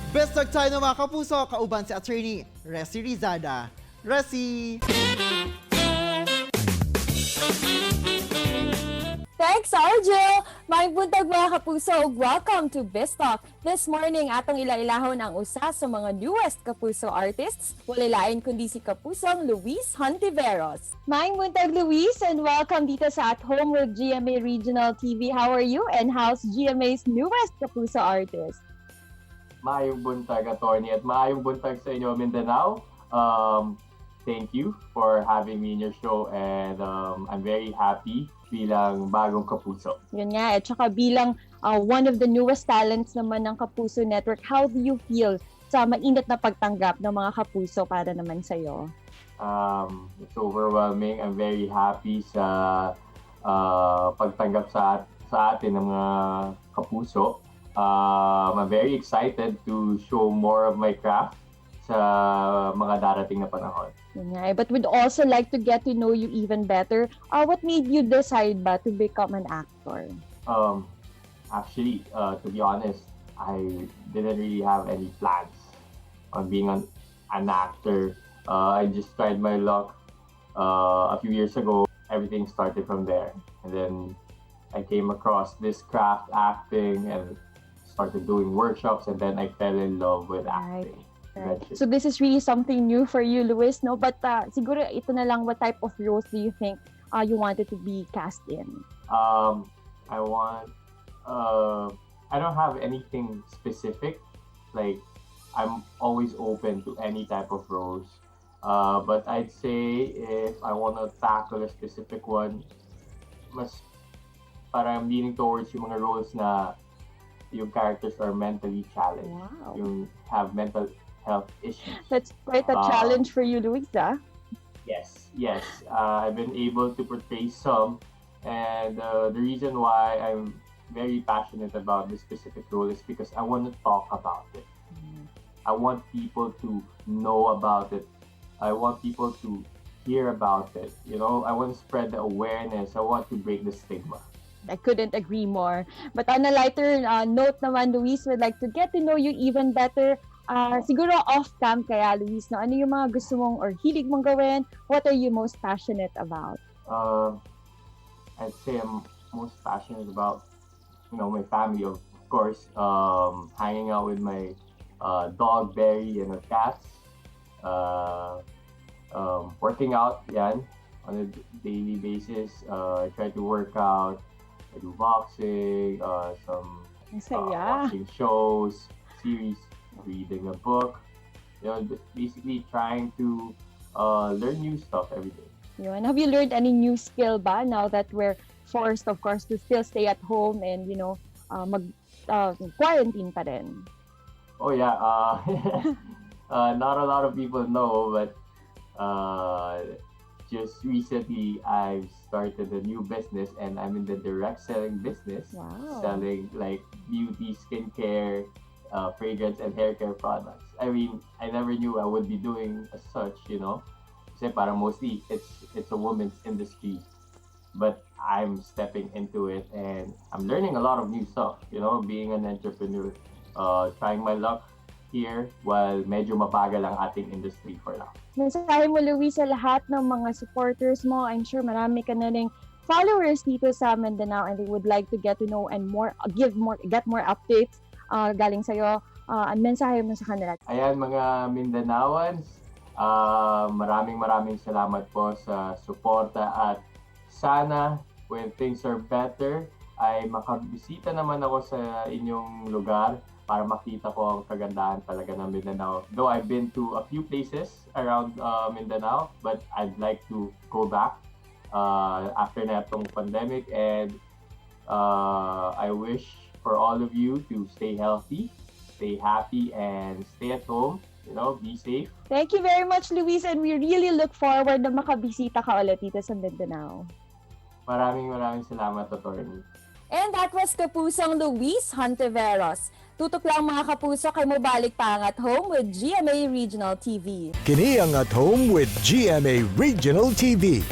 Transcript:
Best talk tayo ng mga kapuso, kauban si attorney Resi Rizada. Resi! Thanks, Arjo! May buntag mga kapuso, welcome to Best Talk. This morning, atong ilailahon ang usa sa mga newest kapuso artists. Walilain kundi si kapusong Luis Hontiveros. May buntag, Luis, and welcome dito sa At Home with GMA Regional TV. How are you? And how's GMA's newest kapuso artist? Maayong buntag, attorney, at maayong buntag sa inyo, Mindanao. Thank you for having me in your show, and I'm very happy bilang bagong kapuso. Yun nga, at saka bilang one of the newest talents naman ng Kapuso Network, how do you feel sa mainit na pagtanggap ng mga kapuso para naman sa'yo? It's overwhelming. I'm very happy sa pagtanggap sa atin ng mga kapuso. I'm very excited to show more of my craft sa mga darating na panahon. Yeah, but we'd also like to get to know you even better. What made you decide ba to become an actor? Actually, to be honest, I didn't really have any plans on being an actor. I just tried my luck a few years ago. Everything started from there. And then I came across this craft acting and started doing workshops, and then I fell in love with acting. Right. So this is really something new for you, Luis, no? But siguro ito na lang, what type of roles do you think you wanted to be cast in? I don't have anything specific. Like, I'm always open to any type of roles. But I'd say if I want to tackle a specific one, mas parang leaning towards yung mga roles na yung characters are mentally challenged. Wow. Yung have mental health issues. That's quite a challenge for you, Luis, Yes. I've been able to portray some, and the reason why I'm very passionate about this specific role is because I want to talk about it. I want people to know about it. I want people to hear about it. You know, I want to spread the awareness. I want to break the stigma. I couldn't agree more. But on a lighter note naman, Luis, would like to get to know you even better. Siguro off-cam kaya, Luis, no? Ano yung mga gusto mong or hilig mong gawin? What are you most passionate about? I'd say I'm most passionate about, my family, of course. Hanging out with my dog, Barry, and our cats. Working out, yan, on a daily basis. I try to work out. I do boxing, watching shows, series, reading a book, basically trying to learn new stuff every day. Yun. Have you learned any new skill ba now that we're forced, of course, to still stay at home and, quarantine pa rin? Oh yeah, not a lot of people know, but just recently I've started a new business, and I'm in the direct selling business. Wow. Selling like beauty, skincare, fragrance and hair care products. I mean, I never knew I would be doing as such, Kasi parang mostly it's a woman's industry, but I'm stepping into it and I'm learning a lot of new stuff, being an entrepreneur, trying my luck here while medyo mabagal ang ating industry for now. Mensahe mo, Luis, sa lahat ng mga supporters mo. I'm sure marami ka na ring followers dito sa Mindanao, and they would like to get to know and get more updates galing sa'yo. Ang mensahe mo sa kanila. Ayan, mga Mindanaoans, maraming salamat po sa suporta, at sana when things are better ay makabisita naman ako sa inyong lugar para makita ko ang kagandahan talaga ng Mindanao. Though I've been to a few places around Mindanao, but I'd like to go back after na itong pandemic, and I wish for all of you to stay healthy, stay happy, and stay at home. Be safe. Thank you very much, Luis, and we really look forward na makabisita ka ulit dito sa Mindanao. Maraming salamat, attorney. And that was Kapusong Luis Hontiveros. Tutok lang mga kapuso kay mobalik pa ang At Home with GMA Regional TV. Kini ang At Home with GMA Regional TV.